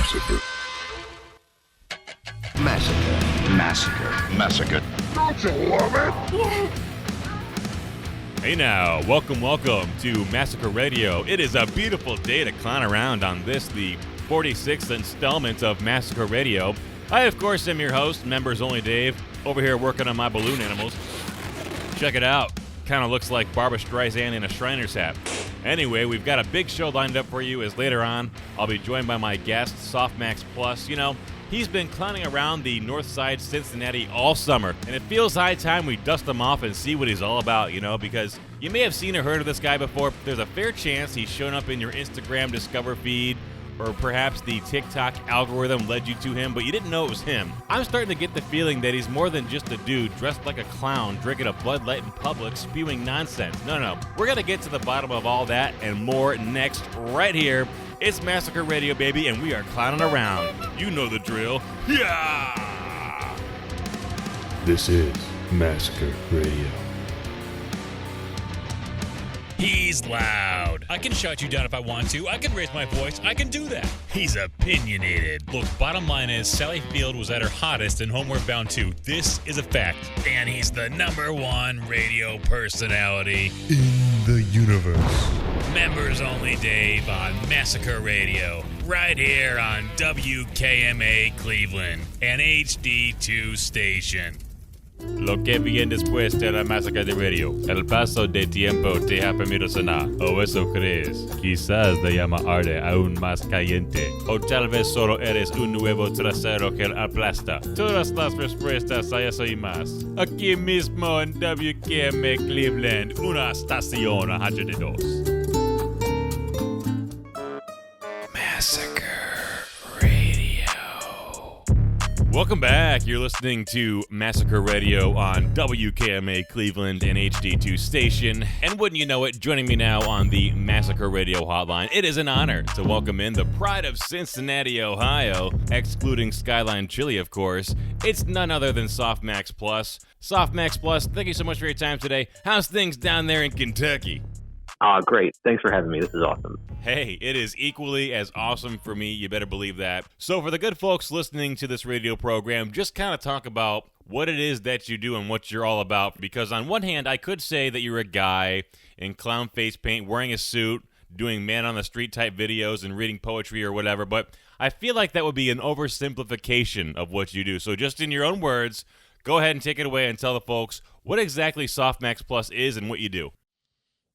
Massacre. Massacre. Massacre. Massacre. Don't you love it? Yeah. Hey now, welcome to Massacre Radio. It is a beautiful day to clown around on this, the 46th installment of Massacre Radio. I, of course, am your host, Membersonly Dave, over here working on my balloon animals. Check it out. Kind of looks like Barbra Streisand in a Shriner's hat. Anyway, we've got a big show lined up for you as later on I'll be joined by my guest, Softmaxplus. You know, he's been clowning around the north side Cincinnati all summer, and it feels high time we dust him off and see what he's all about, you know, because you may have seen or heard of this guy before. There's a fair chance he's shown up in your Instagram Discover feed, or perhaps the TikTok algorithm led you to him, but you didn't know it was him. I'm starting to get the feeling that he's more than just a dude dressed like a clown, drinking a Bud Light in public, spewing nonsense. No. We're going to get to the bottom of all that and more next, right here. It's Massacre Radio, baby, and we are clowning around. You know the drill. Yeah! This is Massacre Radio. He's loud. I can shut you down if I want to. I can raise my voice. I can do that. He's opinionated. Look, bottom line is Sally Field was at her hottest in Homeward Bound 2. This is a fact. And he's the #1 radio personality In the universe. Membersonly Dave on Massacre Radio. Right here on WKMA Cleveland, an HD2 station. Lo que viene después de la Massacre de Radio. El paso de tiempo te ha permitido sonar. O eso crees. Quizás te llama arde aún más caliente. O tal vez solo eres un nuevo trasero que aplasta. Todas las respuestas a eso y más. Aquí mismo en WKM Cleveland, una estación 102. Massacre Radio. Welcome back. You're listening to Massacre Radio on WKMA Cleveland and HD2 station. And wouldn't you know it, joining me now on the Massacre Radio hotline, it is an honor to welcome in the pride of Cincinnati, Ohio, excluding Skyline Chili, of course. It's none other than Softmaxplus. Softmaxplus, thank you so much for your time today. How's things down there in Kentucky? Great. Thanks for having me. This is awesome. Hey, it is equally as awesome for me. You better believe that. So for the good folks listening to this radio program, just kind of talk about what it is that you do and what you're all about. Because on one hand, I could say that you're a guy in clown face paint, wearing a suit, doing man-on-the-street type videos and reading poetry or whatever. But I feel like that would be an oversimplification of what you do. So just in your own words, go ahead and take it away and tell the folks what exactly Softmaxplus is and what you do.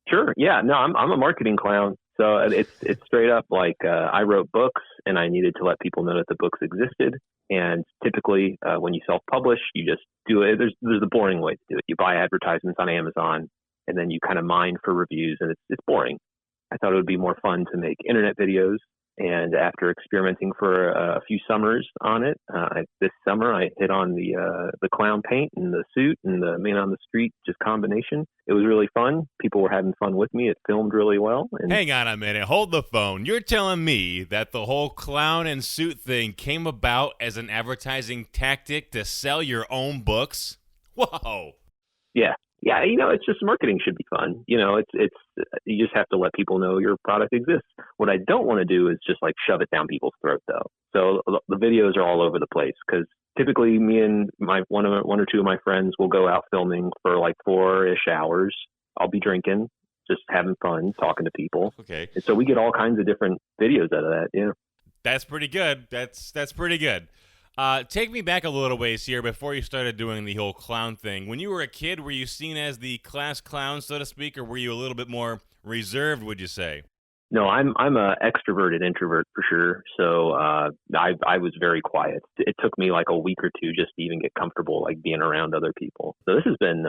Sure. Yeah. No, I'm a marketing clown. So it's straight up like I wrote books and I needed to let people know that the books existed. And typically when you self-publish, you just do it. There's the boring way to do it. You buy advertisements on Amazon and then you kind of mine for reviews, and it's boring. I thought it would be more fun to make internet videos. And after experimenting for a few summers on it, this summer I hit on the clown paint and the suit and the man on the street just combination. It was really fun. People were having fun with me. It filmed really well. And hang on a minute. Hold the phone. You're telling me that the whole clown and suit thing came about as an advertising tactic to sell your own books? Whoa. Yeah. Yeah, it's just marketing should be fun. It's you just have to let people know your product exists. What I don't want to do is just like shove it down people's throat, though. So the videos are all over the place because typically me and my one or two of my friends will go out filming for like 4-ish hours. I'll be drinking, just having fun, talking to people. Okay. And so we get all kinds of different videos out of that. Yeah. That's pretty good. That's pretty good. Take me back a little ways here before you started doing the whole clown thing. When you were a kid, were you seen as the class clown, so to speak, or were you a little bit more reserved, would you say? No, I'm a extroverted introvert for sure. So I was very quiet. It took me like a week or two just to even get comfortable like being around other people. So this has been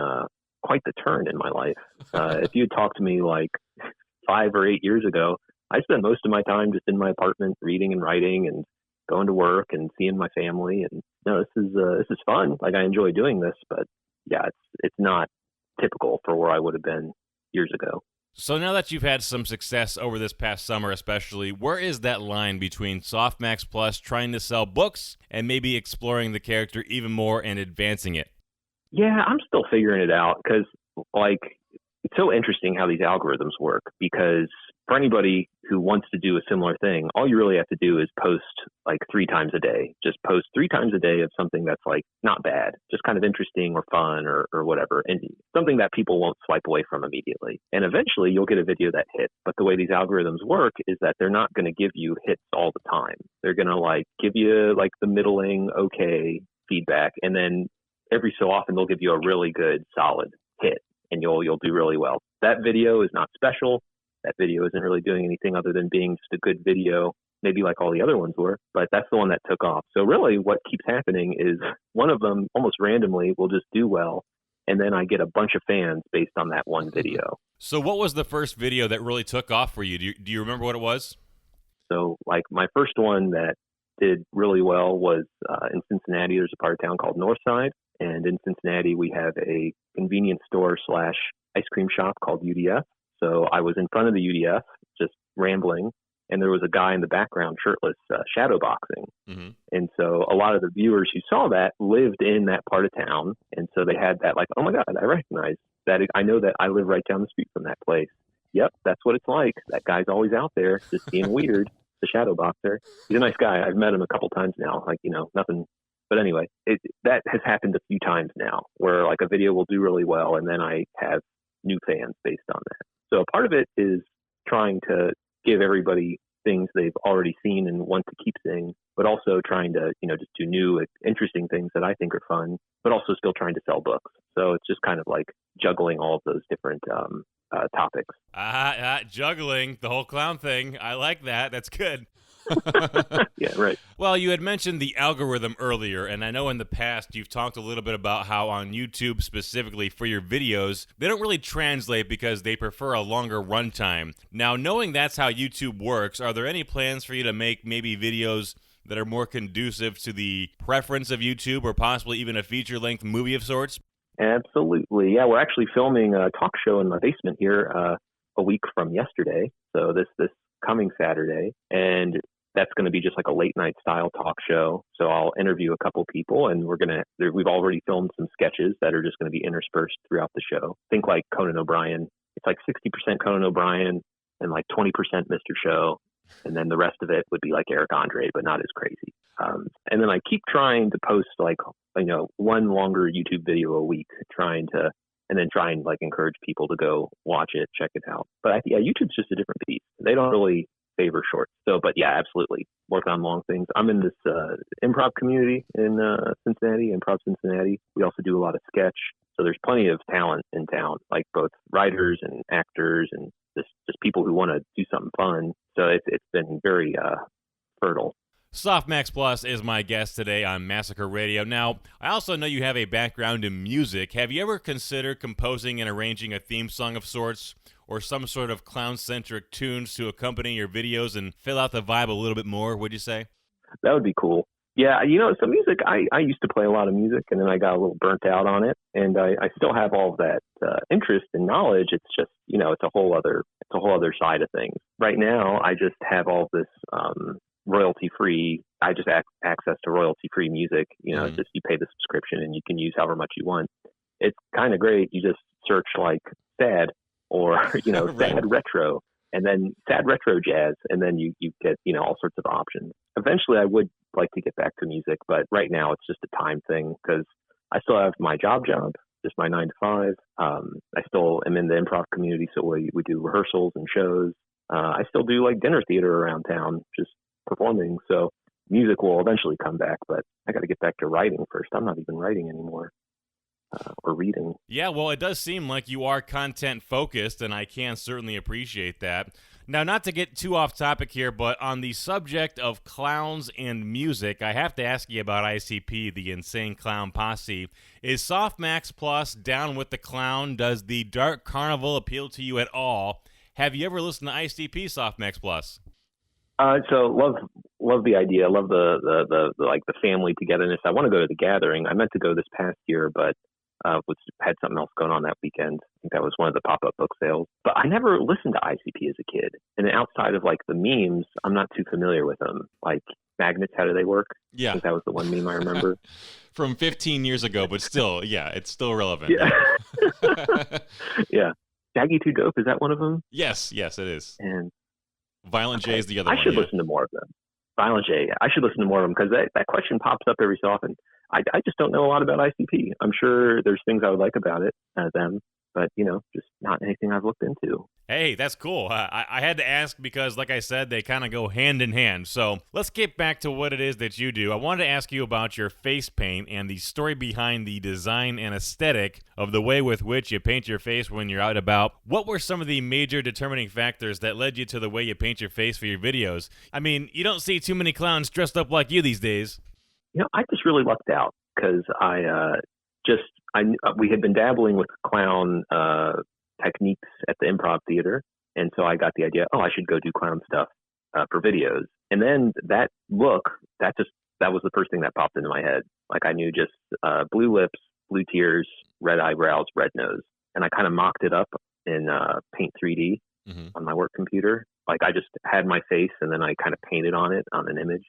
quite the turn in my life. If you had talked to me like 5 or 8 years ago, I spent most of my time just in my apartment reading and writing and going to work and seeing my family. And no, this is fun. Like I enjoy doing this, but yeah, it's not typical for where I would have been years ago. So now that you've had some success over this past summer especially, where is that line between Softmaxplus trying to sell books and maybe exploring the character even more and advancing it? Yeah, I'm still figuring it out because like it's so interesting how these algorithms work, because for anybody who wants to do a similar thing, all you really have to do is post like 3 times a day. Just post 3 times a day of something that's like not bad, just kind of interesting or fun or whatever, and something that people won't swipe away from immediately. And eventually you'll get a video that hits. But the way these algorithms work is that they're not going to give you hits all the time. They're going to like give you like the middling, okay feedback, and then every so often they'll give you a really good solid hit, and you'll do really well. That video is not special. That video isn't really doing anything other than being just a good video, maybe like all the other ones were, but that's the one that took off. So really what keeps happening is one of them almost randomly will just do well, and then I get a bunch of fans based on that one video. So what was the first video that really took off for you? Do you remember what it was? So like my first one that did really well was in Cincinnati. There's a part of town called Northside. And in Cincinnati, we have a convenience store / ice cream shop called UDF. So I was in front of the UDF just rambling, and there was a guy in the background shirtless shadow boxing. Mm-hmm. And so a lot of the viewers who saw that lived in that part of town. And so they had that like, oh my God, I recognize that. I know that I live right down the street from that place. Yep, that's what it's like. That guy's always out there just being weird. The shadow boxer. He's a nice guy. I've met him a couple times now. Like, nothing. But anyway, that has happened a few times now where like a video will do really well, and then I have new fans based on that. So part of it is trying to give everybody things they've already seen and want to keep seeing, but also trying to, just do new, interesting things that I think are fun, but also still trying to sell books. So it's just kind of like juggling all of those different topics. Juggling, the whole clown thing. I like that. That's good. Yeah, right. Well, you had mentioned the algorithm earlier, and I know in the past you've talked a little bit about how on YouTube specifically for your videos, they don't really translate because they prefer a longer runtime. Now, knowing that's how YouTube works, are there any plans for you to make maybe videos that are more conducive to the preference of YouTube, or possibly even a feature-length movie of sorts? Absolutely. Yeah, we're actually filming a talk show in my basement here a week from yesterday. So this coming Saturday, and that's going to be just like a late night style talk show. So I'll interview a couple people, and we've already filmed some sketches that are just going to be interspersed throughout the show. Think like Conan O'Brien. It's like 60% Conan O'Brien and like 20% Mr. Show. And then the rest of it would be like Eric Andre, but not as crazy. And then I keep trying to post like, one longer YouTube video a week, trying like encourage people to go watch it, check it out. But YouTube's just a different beast. They don't really favor shorts. So, but yeah, absolutely. Working on long things. I'm in this improv community in Cincinnati, Improv Cincinnati. We also do a lot of sketch. So there's plenty of talent in town, like both writers and actors and just people who want to do something fun. So it's been very fertile. Softmaxplus is my guest today on Massacre Radio. Now, I also know you have a background in music. Have you ever considered composing and arranging a theme song of sorts, or some sort of clown-centric tunes to accompany your videos and fill out the vibe a little bit more, would you say? That would be cool. Yeah, so music, I used to play a lot of music, and then I got a little burnt out on it, and I still have all of that interest and knowledge. It's just, it's a whole other side of things. Right now, I just have all this royalty-free. I just access to royalty-free music. It's just you pay the subscription and you can use however much you want. It's kind of great. You just search like sad or right. Sad retro, and then sad retro jazz, and then you get all sorts of options. Eventually, I would like to get back to music, but right now it's just a time thing because I still have my job, just my 9 to 5. I still am in the improv community, so we do rehearsals and shows. I still do like dinner theater around town, just performing. So music will eventually come back, but I got to get back to writing first. I'm not even writing anymore. Or reading. Yeah, well, it does seem like you are content focused, and I can certainly appreciate that. Now, not to get too off topic here, but on the subject of clowns and music, I have to ask you about ICP, the Insane Clown Posse. Is Softmaxplus down with the clown? Does the Dark Carnival appeal to you at all? Have you ever listened to ICP, Softmaxplus? So love the idea. Love the like the family togetherness. I want to go to the gathering. I meant to go this past year, but had something else going on that weekend. I think that was one of the pop-up book sales. But I never listened to ICP as a kid. And outside of like the memes, I'm not too familiar with them. Like magnets, how do they work? Yeah. I think that was the one meme I remember. From 15 years ago, but still, yeah, it's still relevant. Yeah. Yeah. Shaggy Too Dope, is that one of them? Yes, it is. And Violent J is the other I one. should listen to more of them. Violent J. I should listen to more of them because that question pops up every so often. I just don't know a lot about ICP. I'm sure there's things I would like about it, them, but, just not anything I've looked into. Hey, that's cool. I had to ask because, like I said, they kind of go hand in hand. So let's get back to what it is that you do. I wanted to ask you about your face paint and the story behind the design and aesthetic of the way with which you paint your face when you're out and about. What were some of the major determining factors that led you to the way you paint your face for your videos? I mean, you don't see too many clowns dressed up like you these days. I just really lucked out because we had been dabbling with clown techniques at the Improv Theater, and so I got the idea, I should go do clown stuff for videos. And then that look, that was the first thing that popped into my head. Like I knew just blue lips, blue tears, red eyebrows, red nose, and I kind of mocked it up in Paint 3D on my work computer. Like I just had my face, and then I kind of painted on it on an image.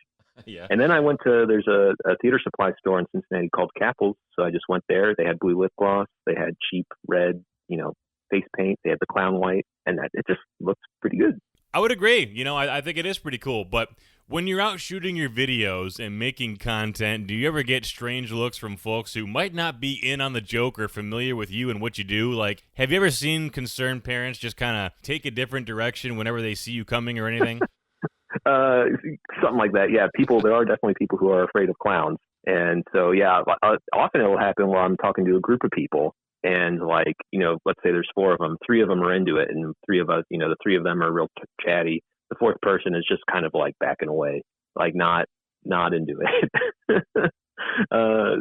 Yeah. And then I went to, there's a theater supply store in Cincinnati called Capels. So I just went there. They had blue lip gloss. They had cheap red, face paint. They had the clown white, and it just looks pretty good. I would agree. I think it is pretty cool. But when you're out shooting your videos and making content, do you ever get strange looks from folks who might not be in on the joke or familiar with you and what you do? Like, have you ever seen concerned parents just kind of take a different direction whenever they see you coming or anything? Something like that. Yeah, there are definitely people who are afraid of clowns. And so, yeah, often it will happen while I'm talking to a group of people. And like, let's say there's 4 of them, 3 of them are into it. And 3 of us, the 3 of them are real chatty. The 4th person is just kind of like backing away, like not into it.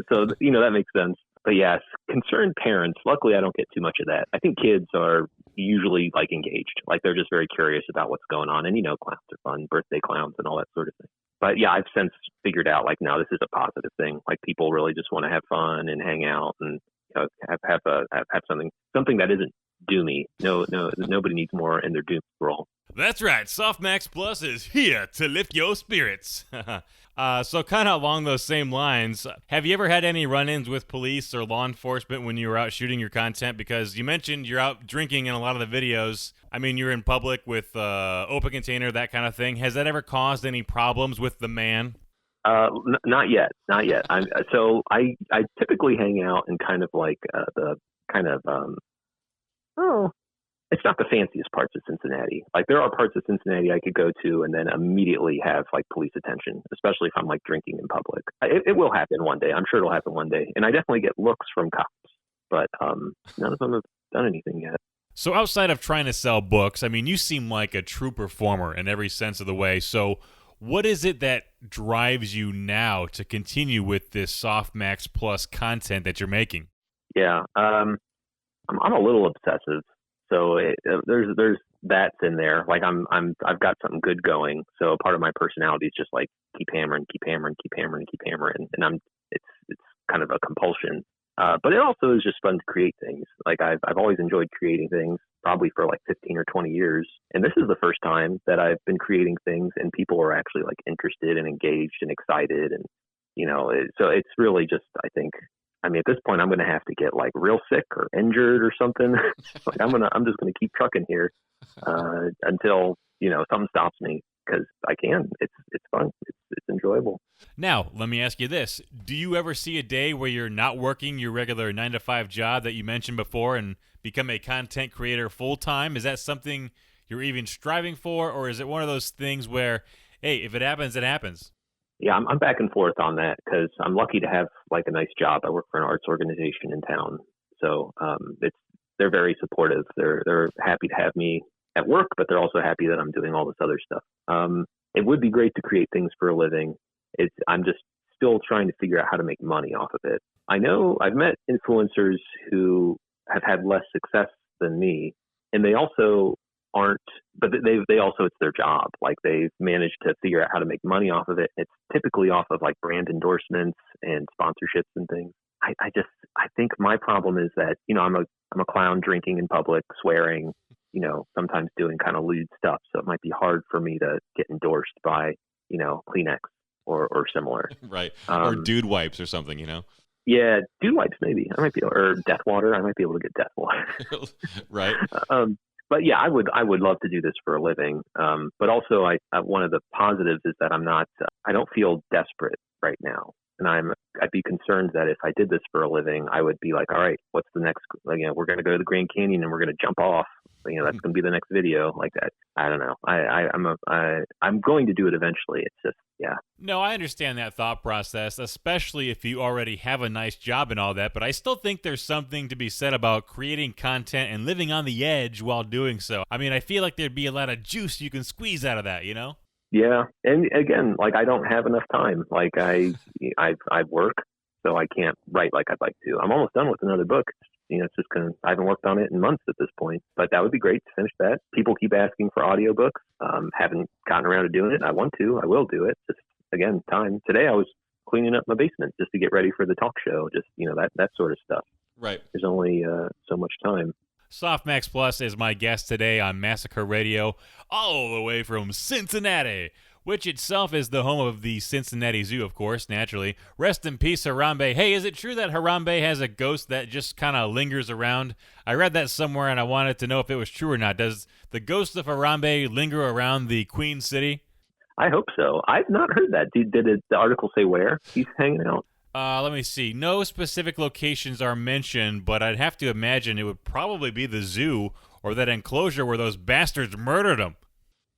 So, that makes sense. But yes, concerned parents, luckily I don't get too much of that. I think kids are usually like engaged. Like they're just very curious about what's going on. And clowns are fun, birthday clowns and all that sort of thing. But yeah, I've since figured out like, no, this is a positive thing. Like people really just want to have fun and hang out and have something that isn't doomy. No, nobody needs more in their doom scroll. That's right. Softmaxplus is here to lift your spirits. So kind of along those same lines, have you ever had any run-ins with police or law enforcement when you were out shooting your content? Because you mentioned you're out drinking in a lot of the videos. I mean, you're in public with open container, that kind of thing. Has that ever caused any problems with the man? Not yet. I typically hang out in kind of like the kind of it's not the fanciest parts of Cincinnati. Like there are parts of Cincinnati I could go to and then immediately have like police attention, especially if I'm like drinking in public. It will happen one day. I'm sure it'll happen one day. And I definitely get looks from cops, but none of them have done anything yet. So outside of trying to sell books, I mean, you seem like a true performer in every sense of the way. So what is it that drives you now to continue with this Softmaxplus content that you're making? Yeah, I'm a little obsessive. So there's that's in there. Like I've got something good going. So part of my personality is just like keep hammering, and it's kind of a compulsion. But it also is just fun to create things. Like I've always enjoyed creating things, probably for like 15 or 20 years. And this is the first time that I've been creating things and people are actually like interested and engaged and excited. And so it's really just, I think. I mean, at this point, I'm going to have to get like real sick or injured or something. Like I'm just going to keep trucking here until something stops me because I can. It's fun. It's enjoyable. Now, let me ask you this: do you ever see a day where you're not working your regular 9-to-5 job that you mentioned before and become a content creator full time? Is that something you're even striving for, or is it one of those things where, hey, if it happens, it happens? Yeah, I'm back and forth on that because I'm lucky to have like a nice job. I work for an arts organization in town, so they're very supportive. They're happy to have me at work, but they're also happy that I'm doing all this other stuff. It would be great to create things for a living. I'm just still trying to figure out how to make money off of it. I know I've met influencers who have had less success than me, and they also aren't, but they also, it's their job. Like they've managed to figure out how to make money off of it. It's typically off of like brand endorsements and sponsorships and things. I think my problem is that, I'm a clown drinking in public, swearing, sometimes doing kind of lewd stuff. So it might be hard for me to get endorsed by, Kleenex or similar. Right. Or dude wipes or something, Yeah, dude wipes maybe. I might be able, or Death Water. I might be able to get Death Water. Right. But yeah, I would love to do this for a living. But also, one of the positives is that I'm not. I don't feel desperate right now, and I'd be concerned that if I did this for a living, I would be like, all right, what's the next? Like, we're going to go to the Grand Canyon and we're going to jump off. That's going to be the next video like that. I don't know. I'm going to do it eventually. It's just, yeah. No, I understand that thought process, especially if you already have a nice job and all that, but I still think there's something to be said about creating content and living on the edge while doing so. I mean, I feel like there'd be a lot of juice you can squeeze out of that, you know? Yeah. And again, like, I don't have enough time. Like, I work, so I can't write like I'd like to. I'm almost done with another book. It's just I haven't worked on it in months at this point, but that would be great to finish that. People keep asking for audiobooks. Haven't gotten around to doing it. I want to. I will do it. Just, again, time. Today I was cleaning up my basement just to get ready for the talk show. Just, that sort of stuff. Right. There's only so much time. Softmaxplus is my guest today on Massacre Radio, all the way from Cincinnati, which itself is the home of the Cincinnati Zoo, of course, naturally. Rest in peace, Harambe. Hey, is it true that Harambe has a ghost that just kind of lingers around? I read that somewhere, and I wanted to know if it was true or not. Does the ghost of Harambe linger around the Queen City? I hope so. I've not heard that. Did the article say where he's hanging out? Let me see. No specific locations are mentioned, but I'd have to imagine it would probably be the zoo or that enclosure where those bastards murdered him.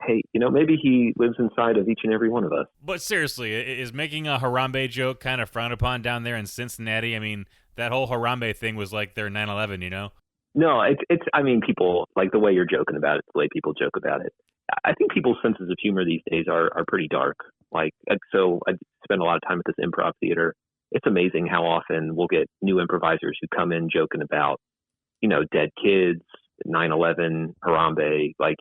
Hey, maybe he lives inside of each and every one of us. But seriously, is making a Harambe joke kind of frowned upon down there in Cincinnati? I mean, that whole Harambe thing was like their 9/11, you know? No, it's. I mean, people, like, the way you're joking about it, the way people joke about it. I think people's senses of humor these days are pretty dark. Like, so I spend a lot of time at this improv theater. It's amazing how often we'll get new improvisers who come in joking about, dead kids, 9/11, Harambe, like,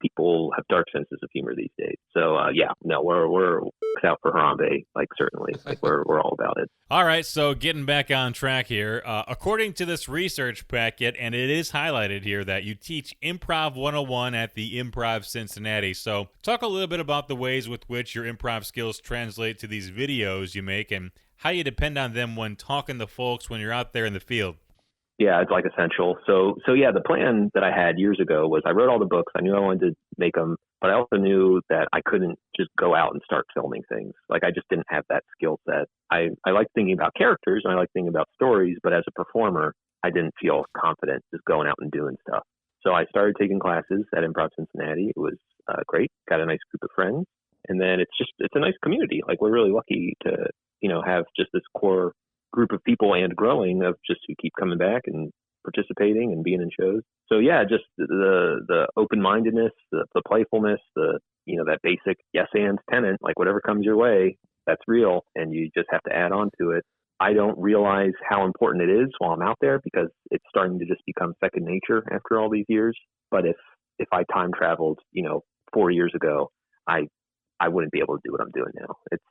people have dark senses of humor these days. So, we're out for Harambe, like, certainly. Like, we're all about it. All right, so getting back on track here, according to this research packet, and it is highlighted here that you teach Improv 101 at the Improv Cincinnati. So talk a little bit about the ways with which your improv skills translate to these videos you make and how you depend on them when talking to folks when you're out there in the field. Yeah, it's like essential. So yeah, the plan that I had years ago was I wrote all the books. I knew I wanted to make them, but I also knew that I couldn't just go out and start filming things. Like, I just didn't have that skill set. I like thinking about characters and I like thinking about stories, but as a performer, I didn't feel confident just going out and doing stuff. So I started taking classes at Improv Cincinnati. It was great. Got a nice group of friends. And then it's a nice community. Like, we're really lucky to, have just this core group of people and growing of just who keep coming back and participating and being in shows. So yeah, just the open-mindedness, the playfulness, that basic yes and tenant, like, whatever comes your way, that's real, and you just have to add on to it. I don't realize how important it is while I'm out there because it's starting to just become second nature after all these years. But if I time traveled, 4 years ago, I wouldn't be able to do what I'm doing now. It's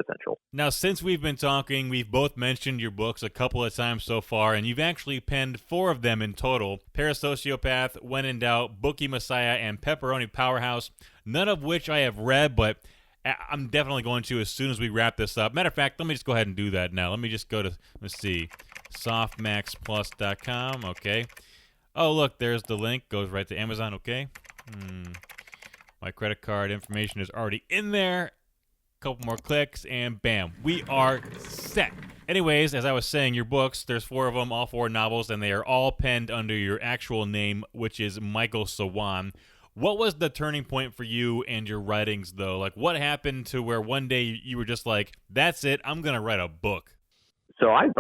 essential. Now, since we've been talking, we've both mentioned your books a couple of times so far, and you've actually penned 4 of them in total: Parasociopath, When in Doubt, Bookie Messiah, and Pepperoni Powerhouse, none of which I have read, but I'm definitely going to as soon as we wrap this up. Matter of fact, let me just go ahead and do that now. Let me just go to, let's see, softmaxplus.com, okay. Oh, look, there's the link, goes right to Amazon, okay. My credit card information is already in there. Couple more clicks, and bam, we are set. Anyways, as I was saying, your books, there's 4 of them, all 4 novels, and they are all penned under your actual name, which is Michael Sawan. What was the turning point for you and your writings, though? Like, what happened to where one day you were just like, that's it, I'm going to write a book? So I've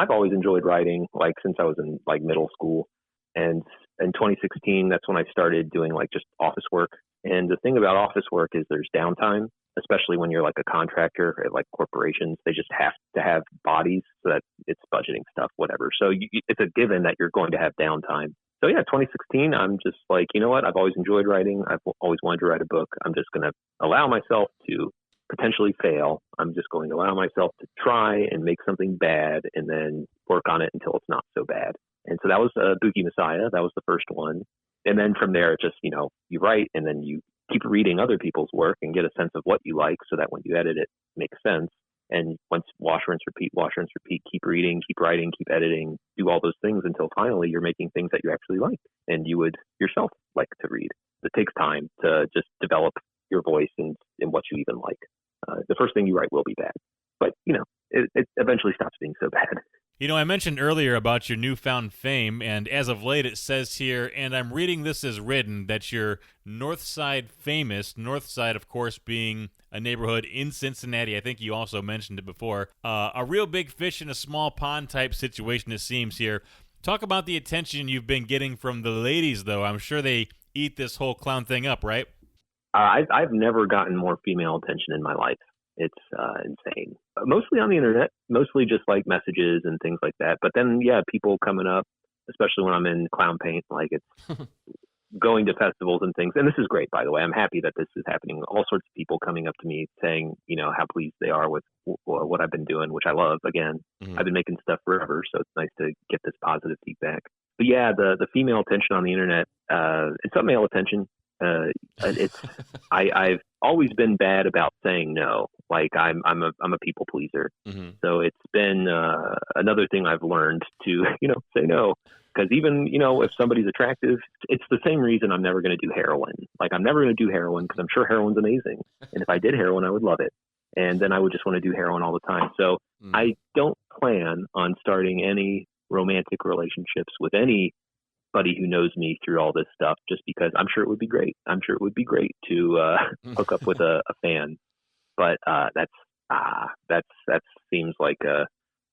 always enjoyed writing, like, since I was in, like, middle school. And in 2016, that's when I started doing, like, just office work. And the thing about office work is there's downtime, especially when you're like a contractor at, like, corporations. They just have to have bodies so that it's budgeting stuff, whatever. So it's a given that you're going to have downtime. So yeah, 2016, I'm just like, you know what? I've always enjoyed writing. I've always wanted to write a book. I'm just going to allow myself to potentially fail. I'm just going to allow myself to try and make something bad and then work on it until it's not so bad. And so that was Bookie Messiah. That was the first one. And then from there, just, you write and then you keep reading other people's work and get a sense of what you like so that when you edit it, makes sense. And once wash, rinse, repeat, keep reading, keep writing, keep editing, do all those things until finally you're making things that you actually like and you would yourself like to read. It takes time to just develop your voice and what you even like. The first thing you write will be bad, but it eventually stops being so bad. I mentioned earlier about your newfound fame, and as of late it says here, and I'm reading this as written, that you're North Side famous, North Side, of course, being a neighborhood in Cincinnati. I think you also mentioned it before. A real big fish in a small pond type situation, it seems here. Talk about the attention you've been getting from the ladies, though. I'm sure they eat this whole clown thing up, right? I've never gotten more female attention in my life. It's insane. Mostly on the internet, mostly just like messages and things like that. But then, people coming up, especially when I'm in clown paint, like it's going to festivals and things. And this is great, by the way. I'm happy that this is happening. All sorts of people coming up to me saying, how pleased they are with what I've been doing, which I love. Again, I've been making stuff forever, so it's nice to get this positive feedback. But yeah, the female attention on the internet, and some male attention, I've always been bad about saying no. Like I'm a people pleaser. So it's been another thing I've learned to say no, because even if somebody's attractive, it's the same reason I'm never going to do heroin. Like I'm never going to do heroin because I'm sure heroin's amazing, and if I did heroin, I would love it, and then I would just want to do heroin all the time. So I don't plan on starting any romantic relationships with anybody who knows me through all this stuff, just because I'm sure it would be great. I'm sure it would be great to hook up with a fan, but that seems like a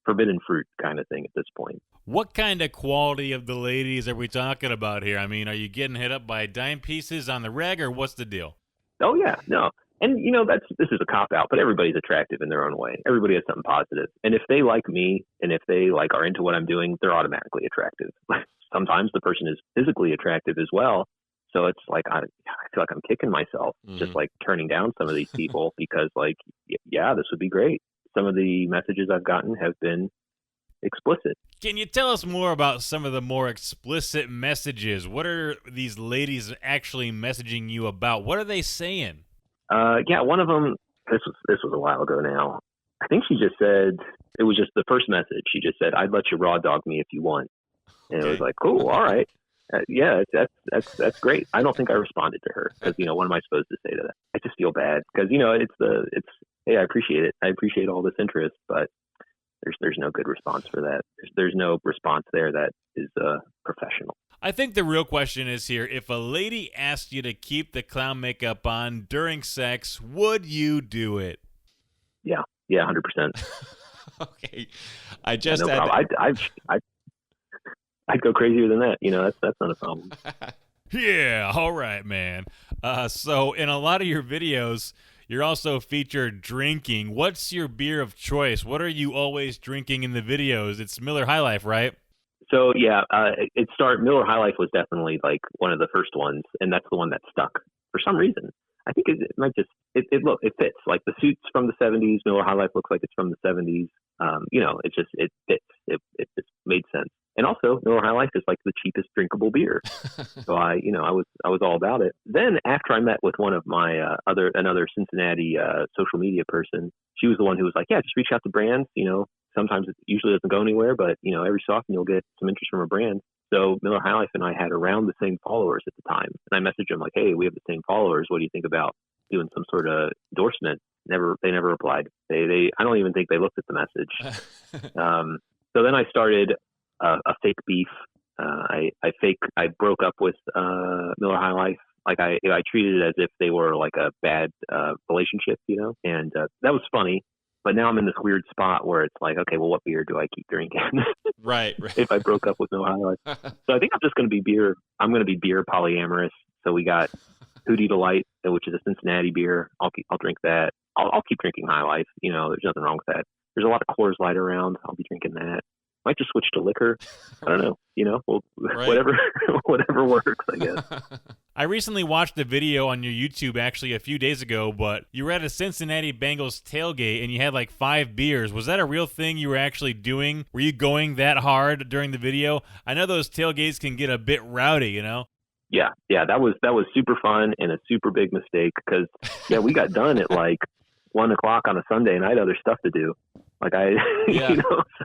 forbidden fruit kind of thing at this point. What kind of quality of the ladies are we talking about here? I mean, are you getting hit up by dime pieces on the reg, or what's the deal? Oh yeah, no. And this is a cop out, but everybody's attractive in their own way. Everybody has something positive. And if they like me and if they are into what I'm doing, they're automatically attractive. Sometimes the person is physically attractive as well. So it's like, I feel like I'm kicking myself, just like turning down some of these people because this would be great. Some of the messages I've gotten have been explicit. Can you tell us more about some of the more explicit messages? What are these ladies actually messaging you about? What are they saying? One of them, this was a while ago now. I think she just said, it was just the first message. She just said, "I'd let you raw dog me if you want." And it was like, cool, all right. That's great. I don't think I responded to her because, what am I supposed to say to that? I just feel bad because, hey, I appreciate it. I appreciate all this interest, but there's no good response for that. There's no response there that is professional. I think the real question is here, if a lady asked you to keep the clown makeup on during sex, would you do it? Yeah, 100%. Okay. I just no problem. I'd go crazier than that. That's not a problem. Yeah, all right, man. So in a lot of your videos, you're also featured drinking. What's your beer of choice? What are you always drinking in the videos? It's Miller High Life, right? So Miller High Life was definitely like one of the first ones, and that's the one that stuck for some reason. I think it might just it fits. Like the suit's from the 70s. Miller High Life looks like it's from the 70s. It fits. It just made sense. And also, Miller High Life is like the cheapest drinkable beer. So I was all about it. Then after I met with one of my another Cincinnati social media person, she was the one who was like, yeah, just reach out to brands. Sometimes it usually doesn't go anywhere, but every so often you'll get some interest from a brand. So Miller High Life and I had around the same followers at the time. And I messaged them like, hey, we have the same followers. What do you think about doing some sort of endorsement? They never replied. I don't even think they looked at the message. So then I started a fake beef. I broke up with Miller High Life. Like I treated it as if they were like a bad relationship, and that was funny. But now I'm in this weird spot where it's like, okay, well, what beer do I keep drinking? Right. If I broke up with Miller High Life. So I think I'm just going to be beer. I'm going to be beer polyamorous. So we got Hootie Delight, which is a Cincinnati beer. I'll drink that. I'll keep drinking High Life. There's nothing wrong with that. There's a lot of Coors Light around. I'll be drinking that. Might just switch to liquor. I don't know. Right. whatever works, I guess. I recently watched a video on your YouTube actually a few days ago, but you were at a Cincinnati Bengals tailgate and you had like 5 beers. Was that a real thing you were actually doing? Were you going that hard during the video? I know those tailgates can get a bit rowdy, Yeah, that was super fun and a super big mistake because we got done at like 1:00 on a Sunday and I had other stuff to do. Like Yeah.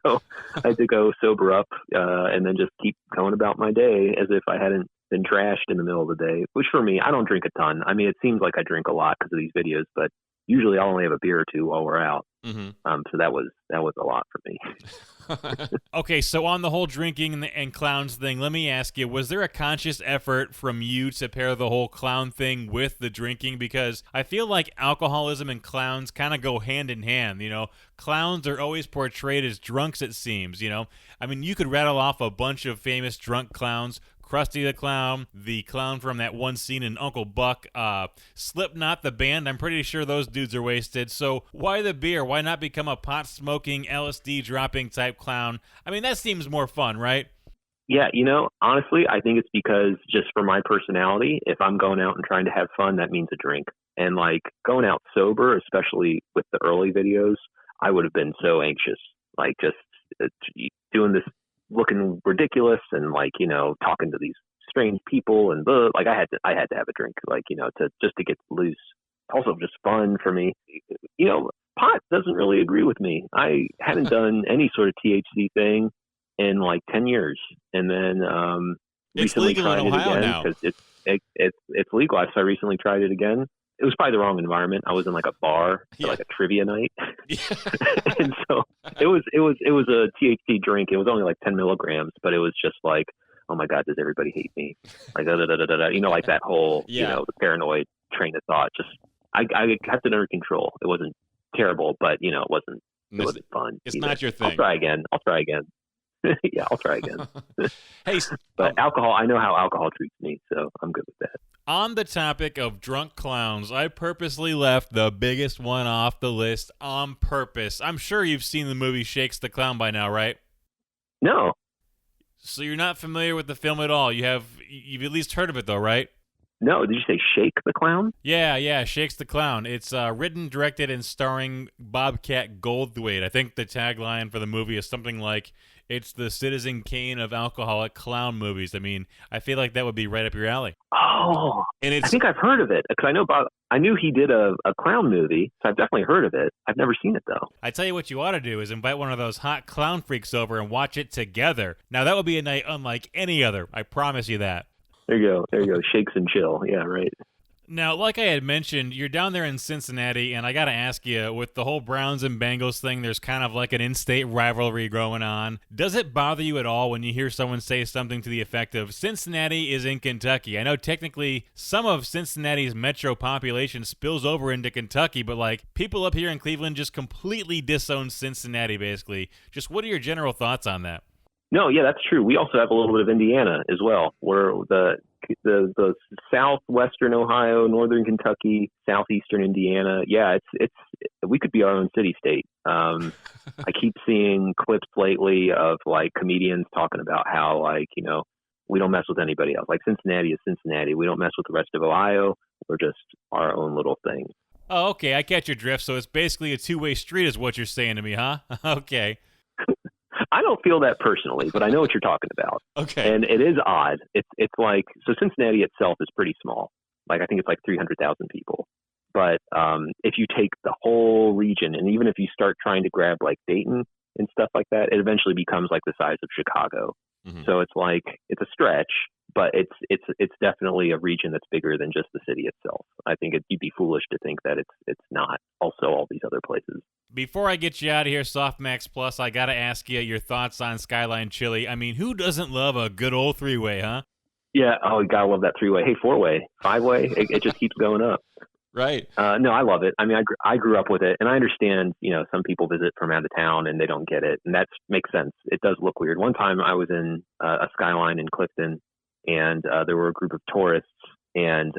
So I had to go sober up, and then just keep going about my day as if I hadn't been trashed in the middle of the day, which for me, I don't drink a ton. I mean, it seems like I drink a lot because of these videos, but usually I'll only have a beer or two while we're out. Mm-hmm. So that was a lot for me. Okay, so on the whole drinking and clowns thing, let me ask you, was there a conscious effort from you to pair the whole clown thing with the drinking? Because I feel like alcoholism and clowns kind of go hand in hand, Clowns are always portrayed as drunks, it seems, I mean, you could rattle off a bunch of famous drunk clowns. Krusty the Clown from that one scene in Uncle Buck, Slipknot the band. I'm pretty sure those dudes are wasted. So why the beer? Why not become a pot-smoking, LSD-dropping type clown? I mean, that seems more fun, right? Yeah, honestly, I think it's because just for my personality, if I'm going out and trying to have fun, that means a drink. And like going out sober, especially with the early videos, I would have been so anxious, like just doing this, looking ridiculous and like, talking to these strange people and like I had to have a drink, like, to get loose. Also just fun for me. Pot doesn't really agree with me. I haven't done any sort of THC thing in like 10 years. And then, it's recently legal tried in it Ohio again now. because it's legalized. So I recently tried it again. It was probably the wrong environment. I was in like a bar, for like a trivia night. And so it was a THC drink. It was only like 10 milligrams, but it was just like, oh my God, does everybody hate me? Like, like that whole, the paranoid train of thought. Just, I kept it under control. It wasn't terrible, but it wasn't fun. It's either. not your thing. I'll try again. Yeah, I'll try again. Hey, but alcohol, I know how alcohol treats me, so I'm good with that. On the topic of drunk clowns, I purposely left the biggest one off the list on purpose. I'm sure you've seen the movie Shakes the Clown by now, right? No. So you're not familiar with the film at all. You've at least heard of it though, right? No, did you say Shake the Clown? Yeah, Shakes the Clown. It's written, directed, and starring Bobcat Goldthwait. I think the tagline for the movie is something like, it's the Citizen Kane of alcoholic clown movies. I mean, I feel like that would be right up your alley. Oh, and I think I've heard of it because I knew he did a clown movie, so I've definitely heard of it. I've never seen it though. I tell you what you ought to do is invite one of those hot clown freaks over and watch it together. Now that would be a night unlike any other. I promise you that. There you go. Shakes and chill. Yeah, right. Now, like I had mentioned, you're down there in Cincinnati, and I got to ask you, with the whole Browns and Bengals thing, there's kind of like an in-state rivalry going on. Does it bother you at all when you hear someone say something to the effect of, Cincinnati is in Kentucky? I know technically some of Cincinnati's metro population spills over into Kentucky, but like people up here in Cleveland just completely disown Cincinnati, basically. Just what are your general thoughts on that? No, yeah, that's true. We also have a little bit of Indiana as well, where the southwestern Ohio, northern Kentucky, southeastern Indiana. Yeah, it's we could be our own city-state. I keep seeing clips lately of like comedians talking about how like, we don't mess with anybody else. Like Cincinnati is Cincinnati. We don't mess with the rest of Ohio. We're just our own little thing. Oh, okay. I catch your drift. So it's basically a two-way street is what you're saying to me, huh? Okay. I don't feel that personally, but I know what you're talking about. Okay. And it is odd. It's like, so Cincinnati itself is pretty small. Like, I think it's like 300,000 people. But if you take the whole region, and even if you start trying to grab like Dayton and stuff like that, it eventually becomes like the size of Chicago. Mm-hmm. So it's like, it's a stretch, but it's definitely a region that's bigger than just the city itself. I think you'd be foolish to think that it's not also all these other places. Before I get you out of here, Softmaxplus, I got to ask you your thoughts on Skyline Chili. I mean, who doesn't love a good old three-way, huh? Yeah. Oh, you got to love that three-way. Hey, four-way, five-way, it just keeps going up. Right. No, I love it. I mean, I grew up with it, and I understand, some people visit from out of town and they don't get it, and that makes sense. It does look weird. One time I was in a Skyline in Clifton, and there were a group of tourists, and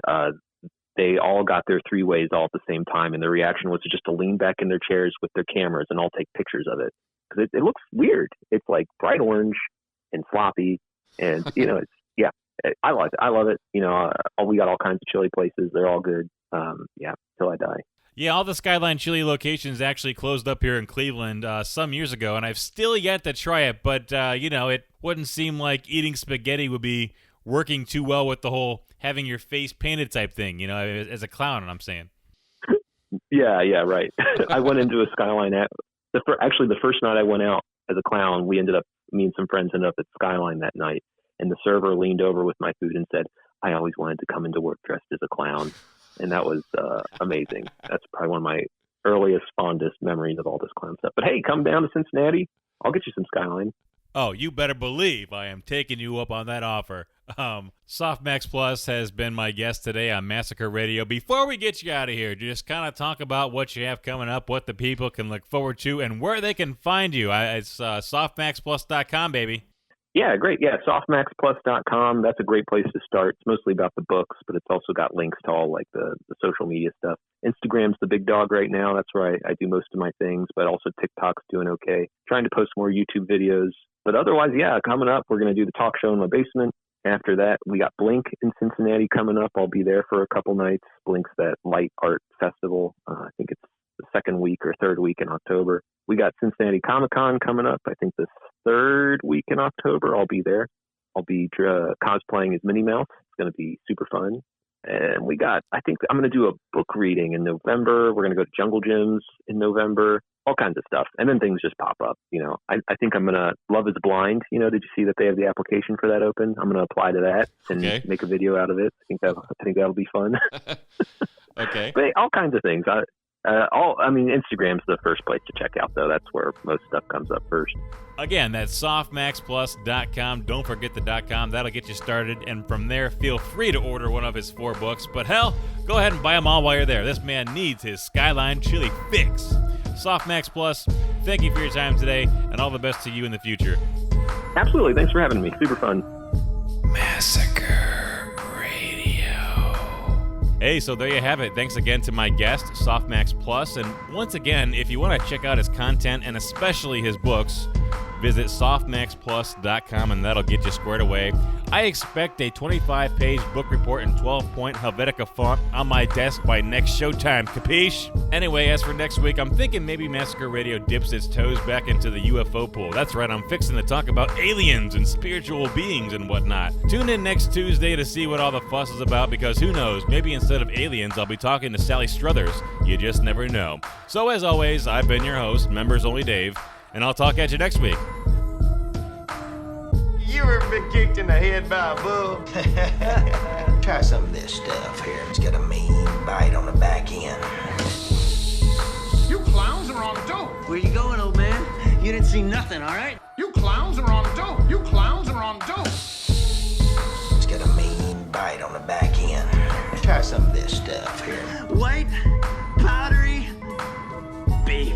they all got their three ways all at the same time, and their reaction was just to lean back in their chairs with their cameras and all take pictures of it, because it looks weird. It's like bright orange and floppy, and I like it. I love it. We got all kinds of chili places. They're all good. Till I die. Yeah, all the Skyline Chili locations actually closed up here in Cleveland some years ago, and I've still yet to try it, but, it wouldn't seem like eating spaghetti would be working too well with the whole having your face painted type thing, as a clown, I'm saying. Yeah, right. I went into a Skyline actually the first night I went out as a clown, me and some friends ended up at Skyline that night, and the server leaned over with my food and said, "I always wanted to come into work dressed as a clown." And that was amazing. That's probably one of my earliest, fondest memories of all this clown stuff. But hey, come down to Cincinnati. I'll get you some Skyline. Oh, you better believe I am taking you up on that offer. Softmaxplus has been my guest today on Massacre Radio. Before we get you out of here, just kind of talk about what you have coming up, what the people can look forward to, and where they can find you. It's softmaxplus.com, baby. Yeah, great. Yeah, softmaxplus.com. That's a great place to start. It's mostly about the books, but it's also got links to all like the social media stuff. Instagram's the big dog right now. That's where I do most of my things, but also TikTok's doing okay. Trying to post more YouTube videos. But otherwise, yeah, coming up, we're going to do the talk show in my basement. After that, we got Blink in Cincinnati coming up. I'll be there for a couple nights. Blink's that light art festival. I think it's the second week or third week in October. We got Cincinnati Comic-Con coming up. I think this third week in October, I'll be there. I'll be cosplaying as Minnie Mouse. It's going to be super fun. And I think I'm going to do a book reading in November. We're going to go to Jungle Gyms in November. All kinds of stuff. And then things just pop up. I think I'm going to Love is Blind. Did you see that they have the application for that open? I'm going to apply to that and make a video out of it. I think that'll be fun. Okay. But all kinds of things. Instagram's the first place to check out, though. That's where most stuff comes up first. Again, that's softmaxplus.com. Don't forget the .com. That'll get you started. And from there, feel free to order one of his 4 books. But hell, go ahead and buy them all while you're there. This man needs his Skyline chili fix. Softmaxplus, thank you for your time today, and all the best to you in the future. Absolutely. Thanks for having me. Super fun. Massacre Radio. Hey, so there you have it. Thanks again to my guest, Softmaxplus. And once again, if you want to check out his content and especially his books, visit softmaxplus.com and that'll get you squared away. I expect a 25-page book report in 12-point Helvetica font on my desk by next showtime, capiche? Anyway, as for next week, I'm thinking maybe Massacre Radio dips its toes back into the UFO pool. That's right, I'm fixing to talk about aliens and spiritual beings and whatnot. Tune in next Tuesday to see what all the fuss is about, because who knows, maybe instead of aliens, I'll be talking to Sally Struthers. You just never know. So as always, I've been your host, Membersonly Dave, and I'll talk at you next week. You ever been kicked in the head by a bull? Try some of this stuff here. It's got a mean bite on the back end. You clowns are on dope. Where you going, old man? You didn't see nothing, all right? You clowns are on dope. You clowns are on dope. It's got a mean bite on the back end. Try some of this stuff here. White, powdery, beef.